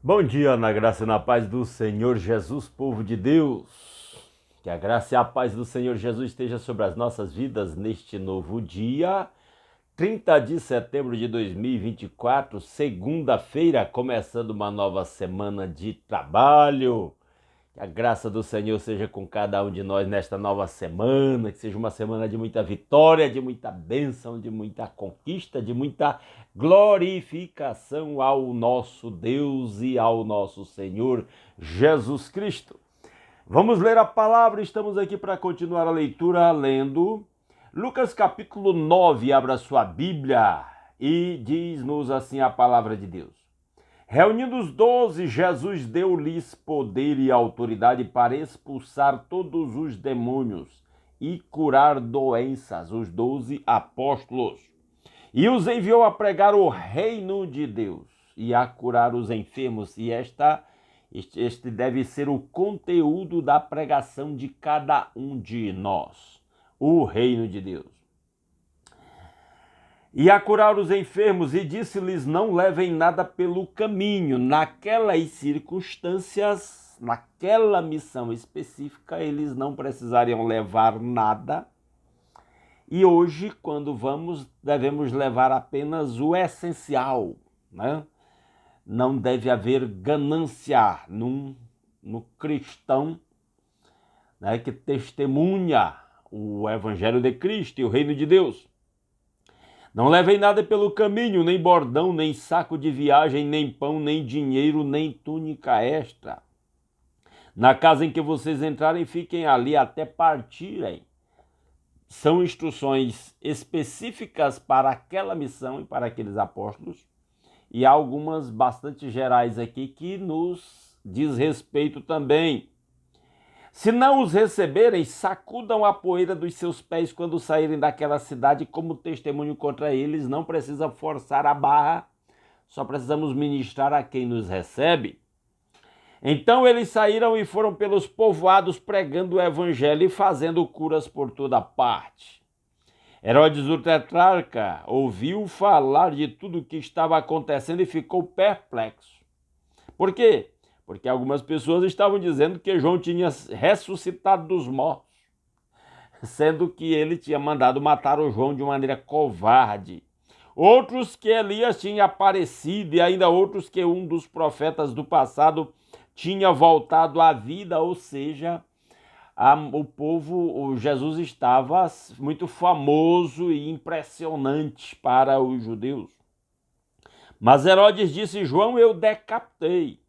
Bom dia, na graça e na paz do Senhor Jesus, povo de Deus. Que a graça e a paz do Senhor Jesus esteja sobre as nossas vidas neste novo dia, 30 de setembro de 2024, segunda-feira, começando uma nova semana de trabalho. Que a graça do Senhor seja com cada um de nós nesta nova semana, que seja uma semana de muita vitória, de muita bênção, de muita conquista, de muita glorificação ao nosso Deus e ao nosso Senhor Jesus Cristo. Vamos ler a palavra, estamos aqui para continuar a leitura lendo Lucas capítulo 9, abra sua Bíblia e diz-nos assim a palavra de Deus. Reunindo os 12, Jesus deu-lhes poder e autoridade para expulsar todos os demônios e curar doenças, os 12 apóstolos. E os enviou a pregar o reino de Deus e a curar os enfermos. E este deve ser o conteúdo da pregação de cada um de nós. O reino de Deus. E a curar os enfermos, e disse-lhes: não levem nada pelo caminho. Naquelas circunstâncias, naquela missão específica, eles não precisariam levar nada. E hoje, quando vamos, devemos levar apenas o essencial, né? Não deve haver ganância no cristão, né, que testemunha o Evangelho de Cristo e o reino de Deus. Não levem nada pelo caminho, nem bordão, nem saco de viagem, nem pão, nem dinheiro, nem túnica extra. Na casa em que vocês entrarem, fiquem ali até partirem. São instruções específicas para aquela missão e para aqueles apóstolos. E há algumas bastante gerais aqui que nos diz respeito também. Se não os receberem, sacudam a poeira dos seus pés quando saírem daquela cidade como testemunho contra eles. Não precisa forçar a barra, só precisamos ministrar a quem nos recebe. Então eles saíram e foram pelos povoados pregando o evangelho e fazendo curas por toda parte. Herodes o tetrarca ouviu falar de tudo o que estava acontecendo e ficou perplexo. Por quê? Porque algumas pessoas estavam dizendo que João tinha ressuscitado dos mortos, sendo que ele tinha mandado matar o João de maneira covarde. Outros que Elias tinha aparecido e ainda outros que um dos profetas do passado tinha voltado à vida, ou seja, o Jesus estava muito famoso e impressionante para os judeus. Mas Herodes disse: João eu decapitei.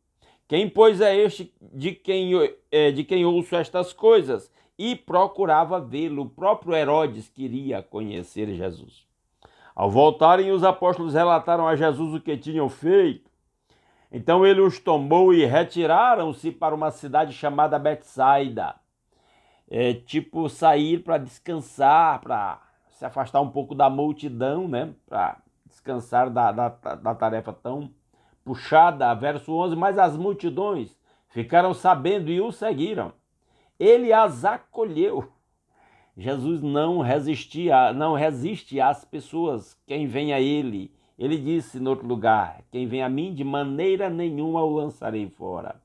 Quem, pois, é este de quem ouço estas coisas? E procurava vê-lo. O próprio Herodes queria conhecer Jesus. Ao voltarem, os apóstolos relataram a Jesus o que tinham feito. Então ele os tomou e retiraram-se para uma cidade chamada Betsaida. Tipo sair para descansar, para se afastar um pouco da multidão, né? Para descansar da tarefa tão puxada. Verso 11, mas as multidões ficaram sabendo e o seguiram. Ele as acolheu. Jesus não resiste às pessoas, quem vem a ele. Ele disse no outro lugar: quem vem a mim, de maneira nenhuma o lançarei fora.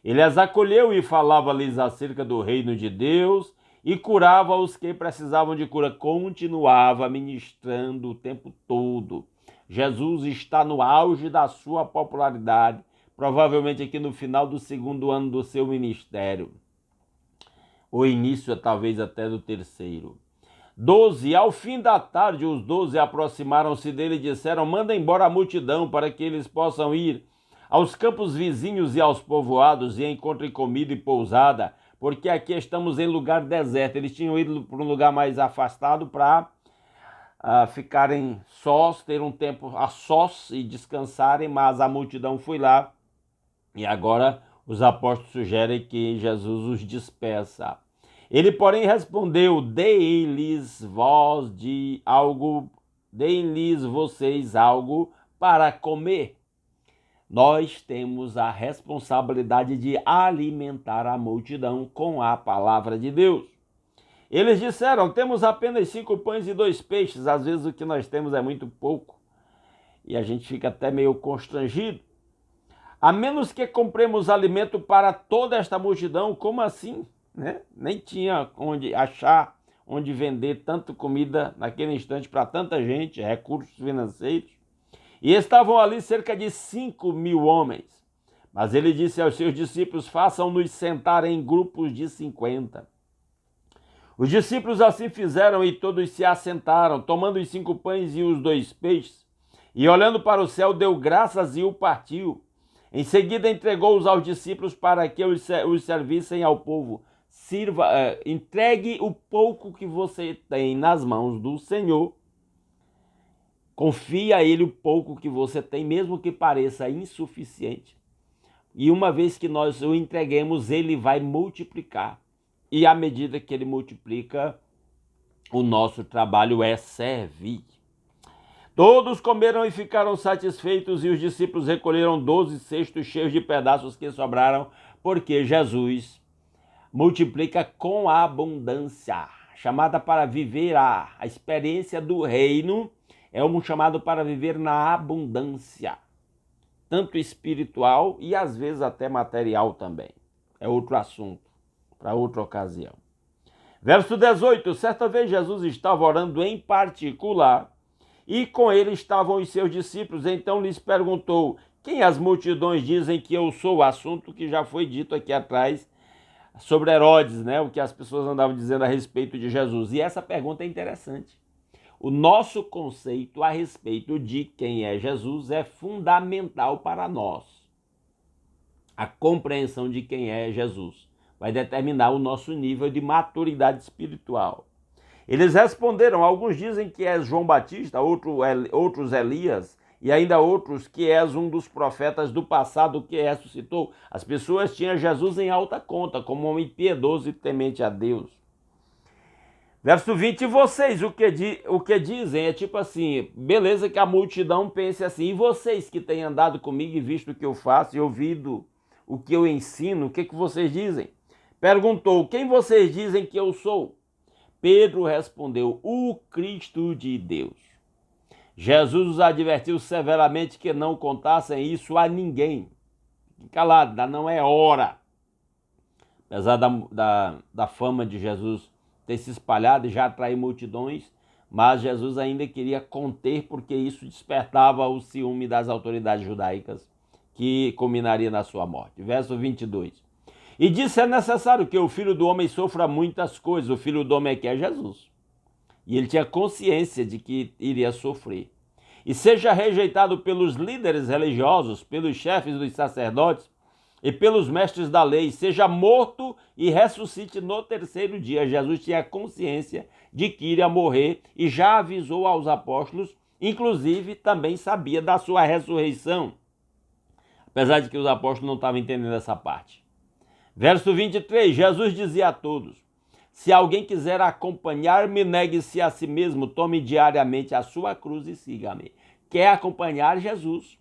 Ele as acolheu e falava-lhes acerca do reino de Deus e curava os que precisavam de cura. Continuava ministrando o tempo todo. Jesus está no auge da sua popularidade, provavelmente aqui no final do segundo ano do seu ministério. O início talvez até do terceiro. 12. Ao fim da tarde, os 12 aproximaram-se dele e disseram: manda embora a multidão para que eles possam ir aos campos vizinhos e aos povoados e encontrem comida e pousada, porque aqui estamos em lugar deserto. Eles tinham ido para um lugar mais afastado para ficarem sós, ter um tempo a sós e descansarem, mas a multidão foi lá e agora os apóstolos sugerem que Jesus os despeça. Ele, porém, respondeu: deem-lhes vocês algo para comer. Nós temos a responsabilidade de alimentar a multidão com a palavra de Deus. Eles disseram: temos apenas 5 pães e 2 peixes. Às vezes o que nós temos é muito pouco e a gente fica até meio constrangido. A menos que compremos alimento para toda esta multidão, como assim? Né? Nem tinha onde achar, onde vender tanta comida naquele instante para tanta gente, recursos financeiros. E estavam ali cerca de 5.000 homens. Mas ele disse aos seus discípulos: façam-nos sentar em grupos de 50. Os discípulos assim fizeram e todos se assentaram, tomando os 5 pães e os 2 peixes. E olhando para o céu, deu graças e o partiu. Em seguida entregou-os aos discípulos para que os servissem ao povo. Entregue o pouco que você tem nas mãos do Senhor. Confie a Ele o pouco que você tem, mesmo que pareça insuficiente. E uma vez que nós o entreguemos, Ele vai multiplicar. E à medida que Ele multiplica, o nosso trabalho é servir. Todos comeram e ficaram satisfeitos, e os discípulos recolheram 12 cestos cheios de pedaços que sobraram, porque Jesus multiplica com abundância. Chamada para viver a experiência do reino, é um chamado para viver na abundância, tanto espiritual e às vezes até material também. É outro assunto, para outra ocasião. Verso 18, certa vez Jesus estava orando em particular, e com ele estavam os seus discípulos. Então lhes perguntou: quem as multidões dizem que eu sou? O assunto que já foi dito aqui atrás sobre Herodes, né? O que as pessoas andavam dizendo a respeito de Jesus. E essa pergunta é interessante. O nosso conceito a respeito de quem é Jesus é fundamental para nós. A compreensão de quem é Jesus vai determinar o nosso nível de maturidade espiritual. Eles responderam: alguns dizem que és João Batista, outros Elias, e ainda outros que és um dos profetas do passado que ressuscitou. As pessoas tinham Jesus em alta conta, como um homem piedoso e temente a Deus. Verso 20, e vocês, o que dizem? É tipo assim, beleza que a multidão pense assim, e vocês que têm andado comigo e visto o que eu faço e ouvido o que eu ensino, o que vocês dizem? Perguntou: quem vocês dizem que eu sou? Pedro respondeu: o Cristo de Deus. Jesus os advertiu severamente que não contassem isso a ninguém. Fique calado, ainda não é hora. Apesar da fama de Jesus ter se espalhado e já atrair multidões, mas Jesus ainda queria conter, porque isso despertava o ciúme das autoridades judaicas, que culminaria na sua morte. Verso 22. E disse: é necessário que o Filho do Homem sofra muitas coisas. O Filho do Homem aqui é Jesus. E ele tinha consciência de que iria sofrer. E seja rejeitado pelos líderes religiosos, pelos chefes dos sacerdotes e pelos mestres da lei, seja morto e ressuscite no terceiro dia. Jesus tinha consciência de que iria morrer e já avisou aos apóstolos, inclusive também sabia da sua ressurreição, apesar de que os apóstolos não estavam entendendo essa parte. Verso 23, Jesus dizia a todos: se alguém quiser acompanhar-me, negue-se a si mesmo, tome diariamente a sua cruz e siga-me. Quer acompanhar Jesus?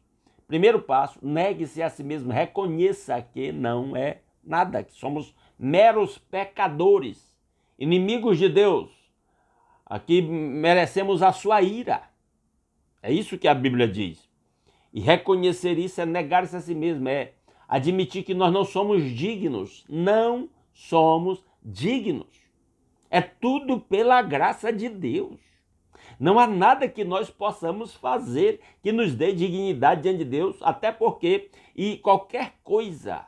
Primeiro passo, negue-se a si mesmo, reconheça que não é nada, que somos meros pecadores, inimigos de Deus. Aqui merecemos a sua ira. É isso que a Bíblia diz. E reconhecer isso é negar-se a si mesmo, é admitir que nós não somos dignos. Não somos dignos. É tudo pela graça de Deus. Não há nada que nós possamos fazer que nos dê dignidade diante de Deus, até porque, e qualquer coisa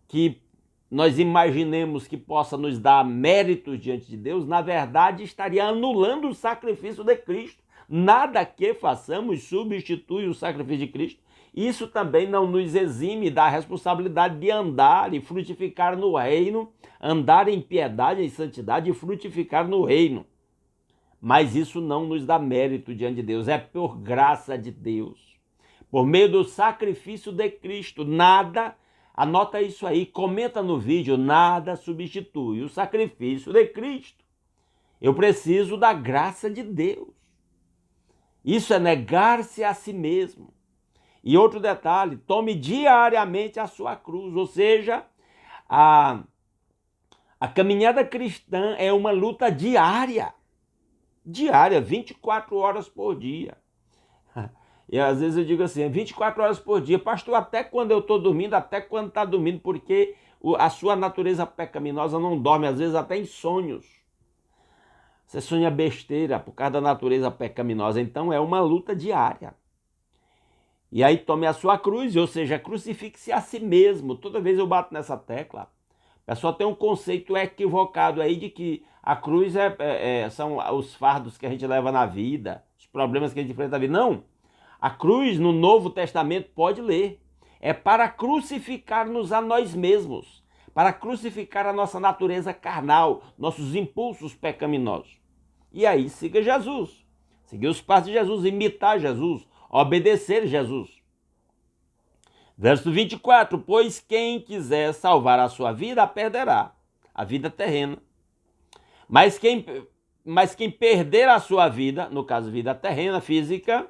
que nós imaginemos que possa nos dar méritos diante de Deus, na verdade estaria anulando o sacrifício de Cristo. Nada que façamos substitui o sacrifício de Cristo. Isso também não nos exime da responsabilidade de andar e frutificar no reino, andar em piedade e santidade e frutificar no reino. Mas isso não nos dá mérito diante de Deus, é por graça de Deus. Por meio do sacrifício de Cristo, nada, anota isso aí, comenta no vídeo, nada substitui o sacrifício de Cristo. Eu preciso da graça de Deus. Isso é negar-se a si mesmo. E outro detalhe, tome diariamente a sua cruz, ou seja, a caminhada cristã é uma luta diária. Diária, 24 horas por dia. E às vezes eu digo assim, 24 horas por dia. Pastor, até quando eu estou dormindo, até quando está dormindo, porque a sua natureza pecaminosa não dorme, às vezes até em sonhos. Você sonha besteira por causa da natureza pecaminosa. Então é uma luta diária. E aí tome a sua cruz, ou seja, crucifique-se a si mesmo. Toda vez eu bato nessa tecla. O pessoal tem um conceito equivocado aí de que a cruz são os fardos que a gente leva na vida, os problemas que a gente enfrenta na vida. Não. A cruz no Novo Testamento, pode ler, é para crucificar-nos a nós mesmos, para crucificar a nossa natureza carnal, nossos impulsos pecaminosos. E aí siga Jesus, seguir os passos de Jesus, imitar Jesus, obedecer Jesus. Verso 24, pois quem quiser salvar a sua vida, a perderá, a vida terrena. Mas quem perder a sua vida, no caso vida terrena, física,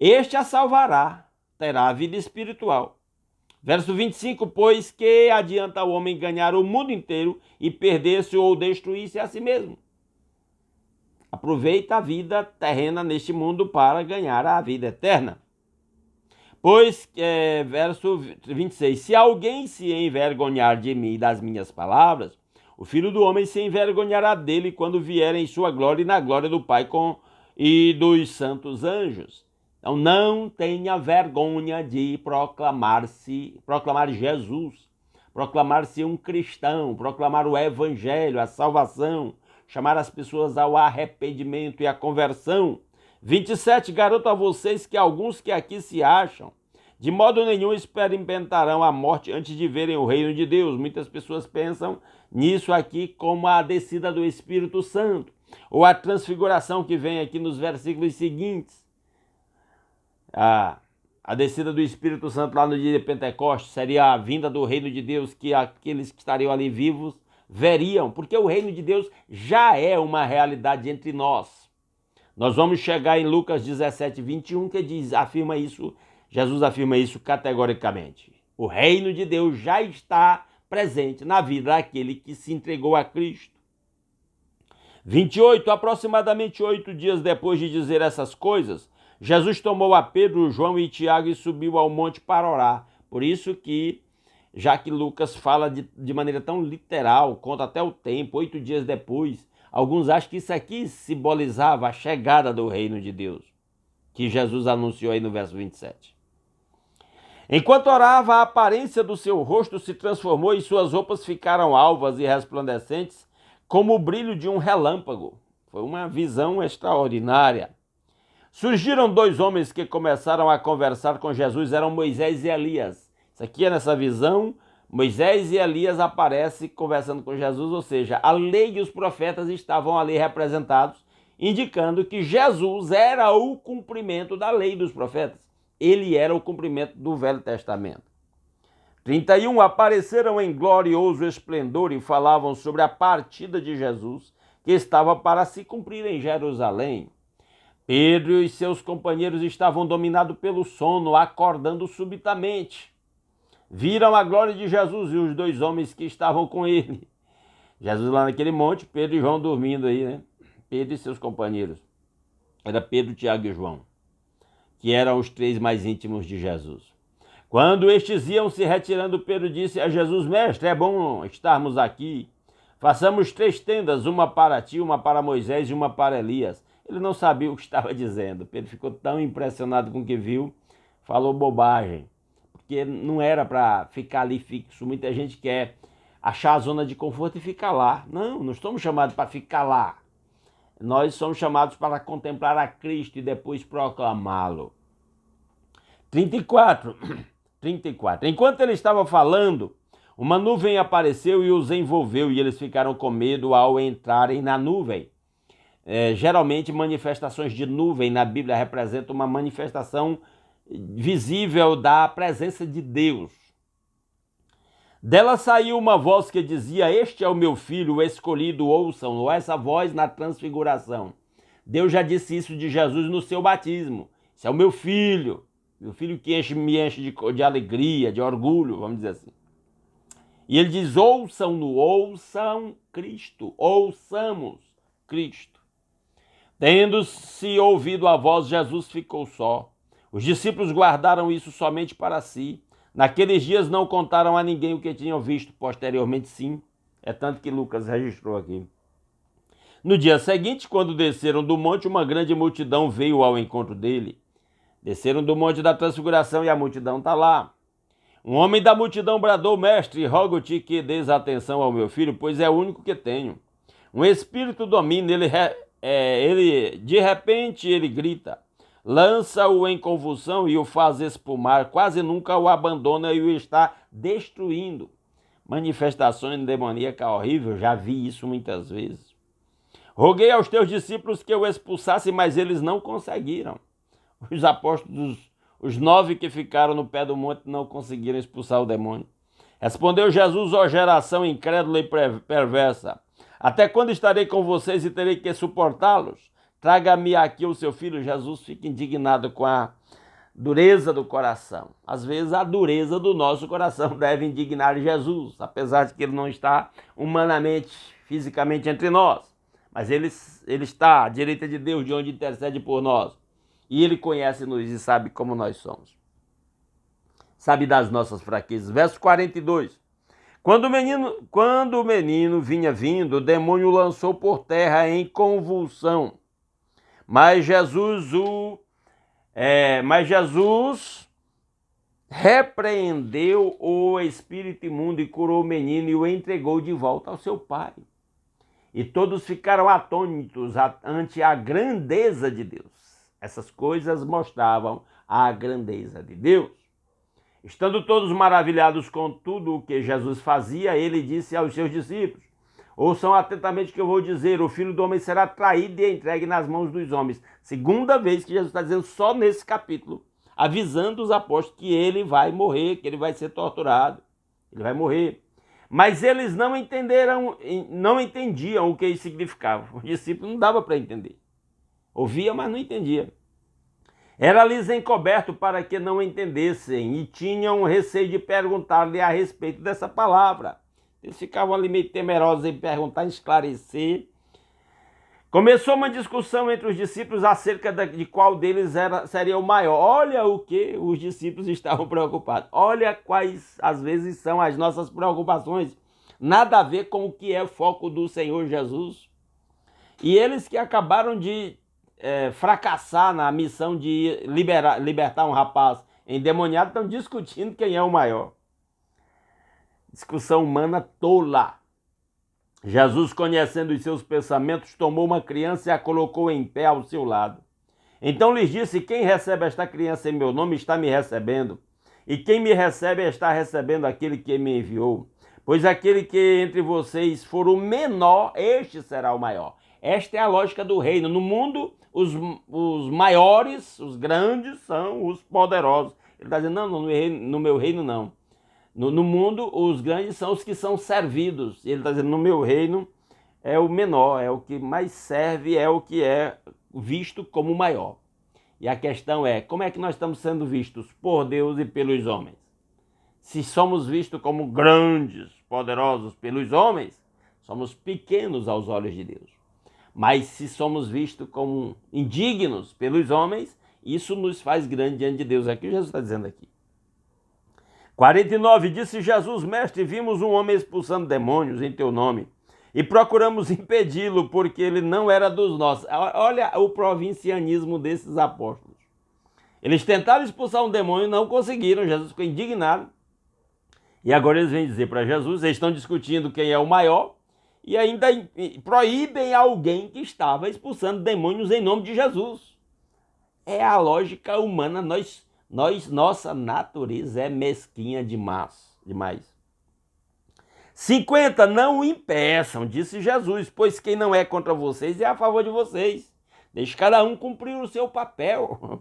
este a salvará, terá a vida espiritual. Verso 25, pois que adianta o homem ganhar o mundo inteiro e perder-se ou destruir-se a si mesmo? Aproveita a vida terrena neste mundo para ganhar a vida eterna. Pois, verso 26, se alguém se envergonhar de mim e das minhas palavras, o Filho do Homem se envergonhará dele quando vier em sua glória e na glória do Pai e dos santos anjos. Então não tenha vergonha de proclamar Jesus, proclamar-se um cristão, proclamar o evangelho, a salvação, chamar as pessoas ao arrependimento e à conversão. 27, garoto a vocês que alguns que aqui se acham, de modo nenhum experimentarão a morte antes de verem o reino de Deus. Muitas pessoas pensam nisso aqui como a descida do Espírito Santo, ou a transfiguração que vem aqui nos versículos seguintes. A descida do Espírito Santo lá no dia de Pentecostes seria a vinda do reino de Deus, que aqueles que estariam ali vivos veriam, porque o reino de Deus já é uma realidade entre nós. Nós vamos chegar em Lucas 17, 21, que afirma isso, Jesus afirma isso categoricamente. O reino de Deus já está presente na vida daquele que se entregou a Cristo. 28, aproximadamente 8 dias depois de dizer essas coisas, Jesus tomou a Pedro, João e Tiago e subiu ao monte para orar. Por isso que, já que Lucas fala de maneira tão literal, conta até o tempo, 8 dias depois, alguns acham que isso aqui simbolizava a chegada do reino de Deus, que Jesus anunciou aí no verso 27. Enquanto orava, a aparência do seu rosto se transformou e suas roupas ficaram alvas e resplandecentes, como o brilho de um relâmpago. Foi uma visão extraordinária. Surgiram 2 homens que começaram a conversar com Jesus, eram Moisés e Elias. Isso aqui é nessa visão, Moisés e Elias aparecem conversando com Jesus, ou seja, a lei e os profetas estavam ali representados, indicando que Jesus era o cumprimento da lei dos profetas. Ele era o cumprimento do Velho Testamento. 31, apareceram em glorioso esplendor e falavam sobre a partida de Jesus, que estava para se cumprir em Jerusalém. Pedro e seus companheiros estavam dominados pelo sono, acordando subitamente. Viram a glória de Jesus e os 2 homens que estavam com ele. Jesus lá naquele monte, Pedro e João dormindo aí, né? Pedro e seus companheiros. Era Pedro, Tiago e João, que eram os 3 mais íntimos de Jesus. Quando estes iam se retirando, Pedro disse a Jesus, mestre, é bom estarmos aqui. Façamos 3 tendas, uma para ti, uma para Moisés e uma para Elias. Ele não sabia o que estava dizendo. Pedro ficou tão impressionado com o que viu, falou bobagem, porque não era para ficar ali fixo. Muita gente quer achar a zona de conforto e ficar lá. Não estamos chamados para ficar lá. Nós somos chamados para contemplar a Cristo e depois proclamá-lo. 34. Enquanto ele estava falando, uma nuvem apareceu e os envolveu, e eles ficaram com medo ao entrarem na nuvem. Geralmente, manifestações de nuvem na Bíblia representam uma manifestação visível da presença de Deus. Dela saiu uma voz que dizia, este é o meu filho, o escolhido, ouçam-no. Essa voz na transfiguração. Deus já disse isso de Jesus no seu batismo. Esse é o meu filho que me enche de alegria, de orgulho, vamos dizer assim. E ele diz, ouçam-no, ouçam Cristo, ouçamos Cristo. Tendo-se ouvido a voz, Jesus ficou só. Os discípulos guardaram isso somente para si. Naqueles dias não contaram a ninguém o que tinham visto, posteriormente sim. É tanto que Lucas registrou aqui. No dia seguinte, quando desceram do monte, uma grande multidão veio ao encontro dele. Desceram do monte da transfiguração e a multidão está lá. Um homem da multidão bradou: Mestre, rogo-te que des atenção ao meu filho, pois é o único que tenho. Um espírito domina, de repente ele grita, lança-o em convulsão e o faz espumar, quase nunca o abandona e o está destruindo. Manifestações demoníacas horríveis, já vi isso muitas vezes. Roguei aos teus discípulos que o expulsassem, mas eles não conseguiram. Os apóstolos, os 9 que ficaram no pé do monte, não conseguiram expulsar o demônio. Respondeu Jesus: ó geração incrédula e perversa, até quando estarei com vocês e terei que suportá-los? Traga-me aqui o seu filho. Jesus fica indignado com a dureza do coração. Às vezes a dureza do nosso coração deve indignar Jesus, apesar de que ele não está humanamente, fisicamente entre nós. Mas ele está à direita de Deus, de onde intercede por nós. E ele conhece-nos e sabe como nós somos. Sabe das nossas fraquezas. Verso 42. Quando o menino vinha vindo, o demônio lançou por terra em convulsão. Mas Jesus repreendeu o espírito imundo e curou o menino e o entregou de volta ao seu pai. E todos ficaram atônitos ante a grandeza de Deus. Essas coisas mostravam a grandeza de Deus. Estando todos maravilhados com tudo o que Jesus fazia, ele disse aos seus discípulos: ouçam atentamente o que eu vou dizer, o Filho do Homem será traído e entregue nas mãos dos homens. Segunda vez que Jesus está dizendo só nesse capítulo, avisando os apóstolos que ele vai morrer, que ele vai ser torturado, ele vai morrer. Mas eles não entendiam o que isso significava. Os discípulos não dava para entender. Ouvia, mas não entendia. Era-lhes encoberto para que não entendessem e tinham receio de perguntar-lhe a respeito dessa palavra. Eles ficavam ali meio temerosos em perguntar, em esclarecer. Começou uma discussão entre os discípulos acerca de qual deles seria o maior. Olha o que os discípulos estavam preocupados. Olha quais, às vezes, são as nossas preocupações. Nada a ver com o que é o foco do Senhor Jesus. E eles que acabaram de fracassar na missão de libertar um rapaz endemoniado, estão discutindo quem é o maior. Discussão humana tola. Jesus, conhecendo os seus pensamentos, tomou uma criança e a colocou em pé ao seu lado. Então lhes disse: quem recebe esta criança em meu nome está me recebendo, e quem me recebe está recebendo aquele que me enviou. Pois aquele que entre vocês for o menor, este será o maior. Esta é a lógica do reino. No mundo, os maiores, os grandes, são os poderosos. Ele está dizendo: não, no meu reino não. No mundo, os grandes são os que são servidos. Ele está dizendo: no meu reino é o menor, é o que mais serve, é o que é visto como maior. E a questão é: como é que nós estamos sendo vistos por Deus e pelos homens? Se somos vistos como grandes, poderosos pelos homens, somos pequenos aos olhos de Deus. Mas se somos vistos como indignos pelos homens, isso nos faz grande diante de Deus. É o que Jesus está dizendo aqui. 49, disse Jesus: mestre, vimos um homem expulsando demônios em teu nome e procuramos impedi-lo porque ele não era dos nossos. Olha o provincianismo desses apóstolos. Eles tentaram expulsar um demônio e não conseguiram. Jesus ficou indignado. E agora eles vêm dizer para Jesus, eles estão discutindo quem é o maior e ainda proíbem alguém que estava expulsando demônios em nome de Jesus. É a lógica humana. Nossa natureza é mesquinha demais. 50, não o impeçam, disse Jesus, pois quem não é contra vocês é a favor de vocês. Deixe cada um cumprir o seu papel.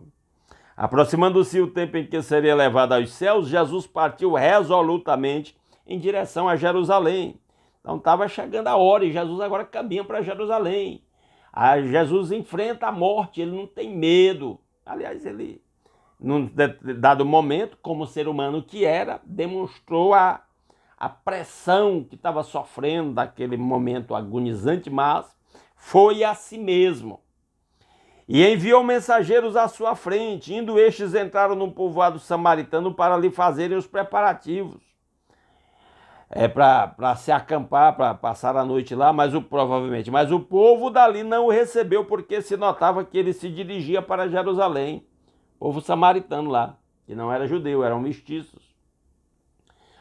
Aproximando-se o tempo em que seria levado aos céus, Jesus partiu resolutamente em direção a Jerusalém. Então estava chegando a hora e Jesus agora caminha para Jerusalém. Jesus enfrenta a morte, ele não tem medo. Aliás, ele, num dado momento, como ser humano que era, demonstrou a pressão que estava sofrendo daquele momento agonizante, mas foi a si mesmo. E enviou mensageiros à sua frente. Indo estes, entraram num povoado samaritano para lhe fazerem os preparativos. Para se acampar, para passar a noite lá, provavelmente. Mas o povo dali não o recebeu, porque se notava que ele se dirigia para Jerusalém. Povo samaritano lá, que não era judeu, eram mestiços.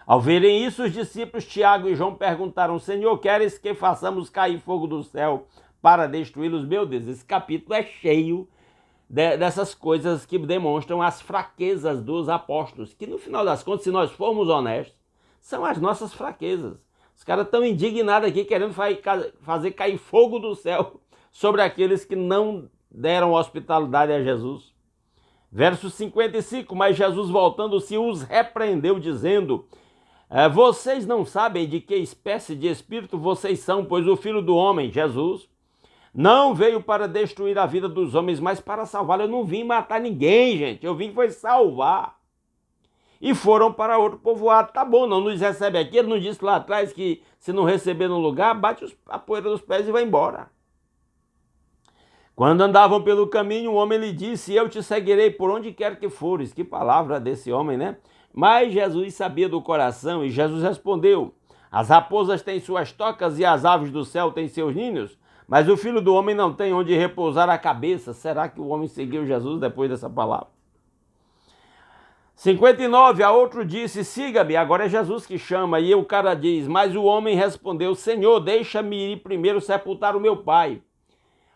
Ao verem isso, os discípulos Tiago e João perguntaram: Senhor, queres que façamos cair fogo do céu para destruí-los? Meu Deus, esse capítulo é cheio dessas coisas que demonstram as fraquezas dos apóstolos, que no final das contas, se nós formos honestos, são as nossas fraquezas. Os caras estão indignados aqui, querendo fazer cair fogo do céu sobre aqueles que não deram hospitalidade a Jesus. Verso 55, mas Jesus, voltando-se, os repreendeu, dizendo: vocês não sabem de que espécie de espírito vocês são, pois o Filho do Homem, Jesus, não veio para destruir a vida dos homens, mas para salvar. Eu não vim matar ninguém, gente. Eu vim foi salvar. E foram para outro povoado. Tá bom, não nos recebe aqui. Ele não disse lá atrás que se não receber no lugar, bate a poeira dos pés e vai embora. Quando andavam pelo caminho, um homem lhe disse: eu te seguirei por onde quer que fores. Que palavra desse homem, né? Mas Jesus sabia do coração e Jesus respondeu: as raposas têm suas tocas e as aves do céu têm seus ninhos, mas o Filho do Homem não tem onde repousar a cabeça. Será que o homem seguiu Jesus depois dessa palavra? 59, a outro disse: siga-me. Agora é Jesus que chama. E o cara diz: mas o homem respondeu: Senhor, deixa-me ir primeiro sepultar o meu pai.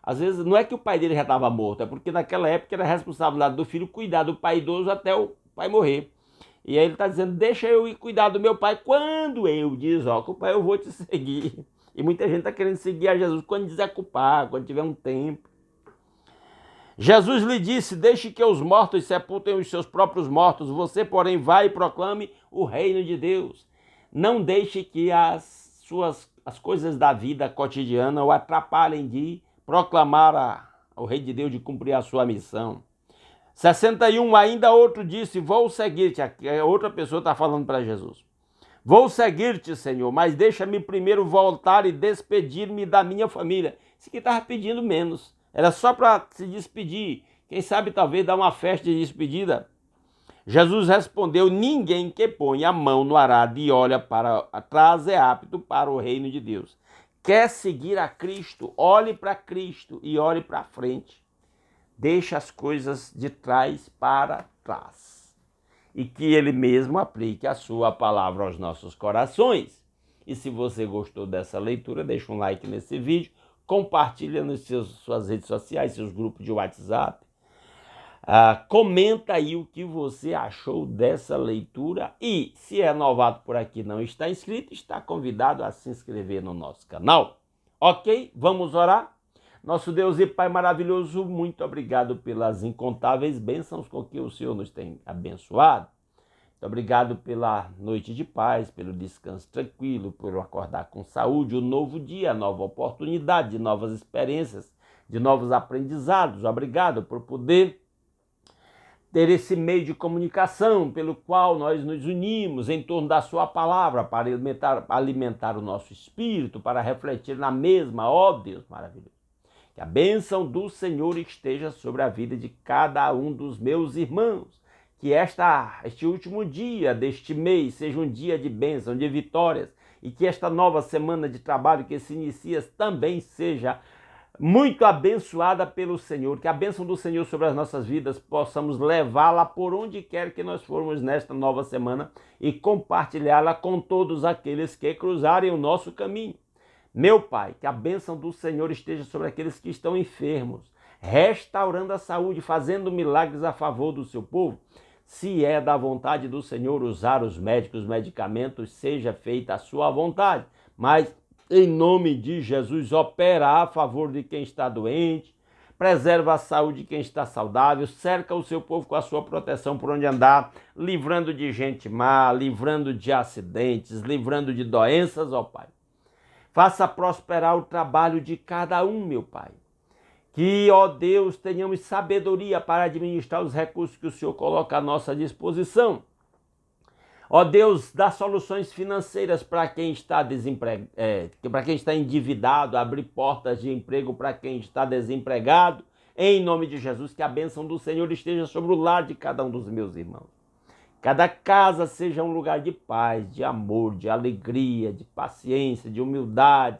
Às vezes não é que o pai dele já estava morto, é porque naquela época era a responsabilidade do filho cuidar do pai idoso até o pai morrer. E aí ele está dizendo: deixa eu ir cuidar do meu pai. Quando eu desocupar, eu vou te seguir. E muita gente está querendo seguir a Jesus quando desocupar, quando tiver um tempo. Jesus lhe disse: deixe que os mortos sepultem os seus próprios mortos. Você, porém, vai e proclame o reino de Deus. Não deixe que as coisas da vida cotidiana o atrapalhem de proclamar o Rei de Deus, de cumprir a sua missão. 61, ainda outro disse: vou seguir-te. Outra pessoa está falando para Jesus: vou seguir-te, Senhor, mas deixa-me primeiro voltar e despedir-me da minha família. Esse aqui estava pedindo menos. Era só para se despedir. Quem sabe talvez dar uma festa de despedida. Jesus respondeu: ninguém que põe a mão no arado e olha para trás é apto para o reino de Deus. Quer seguir a Cristo? Olhe para Cristo e olhe para frente. Deixe as coisas de trás para trás. E que Ele mesmo aplique a sua palavra aos nossos corações. E se você gostou dessa leitura, deixa um like nesse vídeo. Compartilha nas suas redes sociais, seus grupos de WhatsApp. Comenta aí o que você achou dessa leitura. E se é novato por aqui e não está inscrito, está convidado a se inscrever no nosso canal. Ok? Vamos orar? Nosso Deus e Pai maravilhoso, muito obrigado pelas incontáveis bênçãos com que o Senhor nos tem abençoado. Muito obrigado pela noite de paz, pelo descanso tranquilo, por acordar com saúde, um novo dia, nova oportunidade, de novas experiências, de novos aprendizados. Obrigado por poder ter esse meio de comunicação pelo qual nós nos unimos em torno da sua palavra para alimentar o nosso espírito, para refletir na mesma, ó Deus maravilhoso. Que a bênção do Senhor esteja sobre a vida de cada um dos meus irmãos. Que este último dia deste mês seja um dia de bênção, de vitórias, e que esta nova semana de trabalho que se inicia também seja muito abençoada pelo Senhor. Que a bênção do Senhor sobre as nossas vidas possamos levá-la por onde quer que nós formos nesta nova semana e compartilhá-la com todos aqueles que cruzarem o nosso caminho. Meu Pai, que a bênção do Senhor esteja sobre aqueles que estão enfermos, restaurando a saúde, fazendo milagres a favor do seu povo. Se é da vontade do Senhor usar os médicos, os medicamentos, seja feita a sua vontade. Mas, em nome de Jesus, opera a favor de quem está doente, preserva a saúde de quem está saudável, cerca o seu povo com a sua proteção por onde andar, livrando de gente má, livrando de acidentes, livrando de doenças, ó Pai. Faça prosperar o trabalho de cada um, meu Pai. Que, ó Deus, tenhamos sabedoria para administrar os recursos que o Senhor coloca à nossa disposição. Ó Deus, dá soluções financeiras para quem está para quem está endividado, abrir portas de emprego para quem está desempregado, Em nome de Jesus, que a bênção do Senhor esteja sobre o lar de cada um dos meus irmãos. Cada casa seja um lugar de paz, de amor, de alegria, de paciência, de humildade,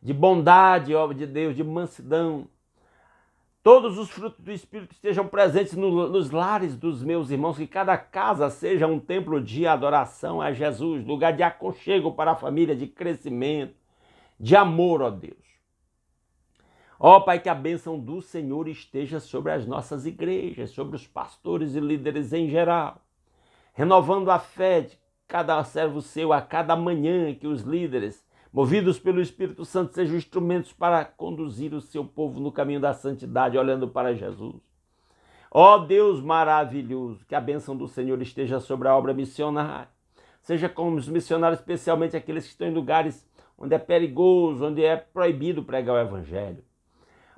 de bondade, obra de Deus, de mansidão. Todos os frutos do Espírito estejam presentes nos lares dos meus irmãos, que cada casa seja um templo de adoração a Jesus, lugar de aconchego para a família, de crescimento, de amor, ó Deus. Ó Pai, que a bênção do Senhor esteja sobre as nossas igrejas, sobre os pastores e líderes em geral, renovando a fé de cada servo seu a cada manhã, que os líderes, movidos pelo Espírito Santo, sejam instrumentos para conduzir o seu povo no caminho da santidade, olhando para Jesus. Ó Deus maravilhoso, que a bênção do Senhor esteja sobre a obra missionária. Seja como os missionários, especialmente aqueles que estão em lugares onde é perigoso, onde é proibido pregar o Evangelho.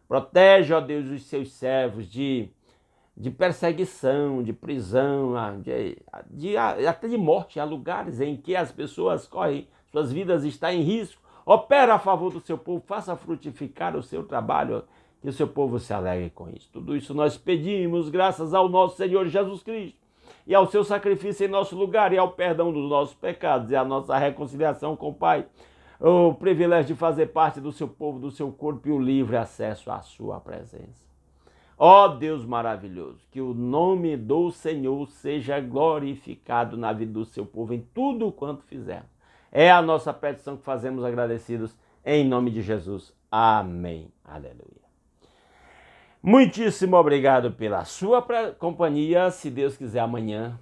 Protege, ó Deus, os seus servos de perseguição, de prisão, até de morte. Há lugares em que as pessoas correm, suas vidas estão em risco. Opera a favor do seu povo, faça frutificar o seu trabalho, que o seu povo se alegre com isso. Tudo isso nós pedimos graças ao nosso Senhor Jesus Cristo e ao seu sacrifício em nosso lugar e ao perdão dos nossos pecados e à nossa reconciliação com o Pai. O privilégio de fazer parte do seu povo, do seu corpo e o livre acesso à sua presença. Ó Deus maravilhoso, que o nome do Senhor seja glorificado na vida do seu povo em tudo quanto fizermos. É a nossa petição que fazemos agradecidos em nome de Jesus. Amém. Aleluia. Muitíssimo obrigado pela sua companhia. Se Deus quiser, amanhã,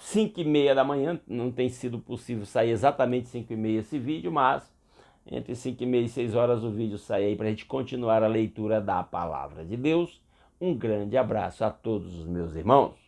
5h30 da manhã, não tem sido possível sair exatamente 5h30 esse vídeo, mas entre 5h30 e 6 horas o vídeo sai aí para a gente continuar a leitura da palavra de Deus. Um grande abraço a todos os meus irmãos.